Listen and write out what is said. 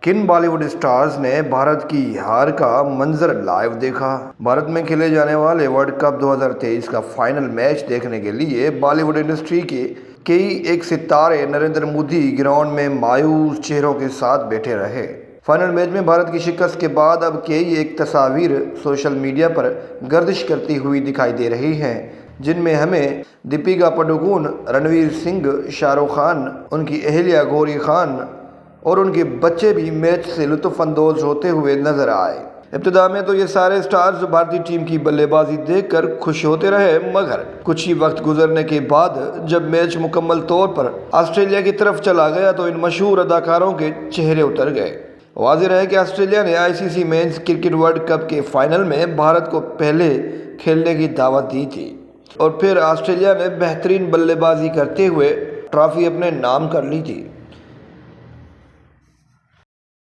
کن بالی would stars نے بھارت کی ہار کا منظر لائیو دیکھا؟ بھارت میں کھیلے جانے والے ورلڈ کپ 2023 کا فائنل میچ دیکھنے کے لیے بالی ووڈ انڈسٹری کے کئی ایک ستارے نریندر مودی گراؤنڈ میں مایوس چہروں کے ساتھ بیٹھے رہے۔ فائنل میچ میں بھارت کی شکست کے بعد اب کئی ایک تصاویر سوشل میڈیا پر گردش کرتی ہوئی دکھائی دے رہی ہیں، جن میں ہمیں دیپیکا پڈوکون، رنویر سنگھ، شاہ رخ خان، ان کی اہلیہ گوری خان اور ان کے بچے بھی میچ سے لطف اندوز ہوتے ہوئے نظر آئے۔ ابتدا میں تو یہ سارے سٹارز بھارتی ٹیم کی بلے بازی دیکھ کر خوش ہوتے رہے، مگر کچھ ہی وقت گزرنے کے بعد جب میچ مکمل طور پر آسٹریلیا کی طرف چلا گیا تو ان مشہور اداکاروں کے چہرے اتر گئے۔ واضح رہے کہ آسٹریلیا نے ICC men's cricket world cup کے فائنل میں بھارت کو پہلے کھیلنے کی دعوت دی تھی اور پھر آسٹریلیا نے بہترین بلے بازی کرتے ہوئے ٹرافی اپنے نام کر لی تھی۔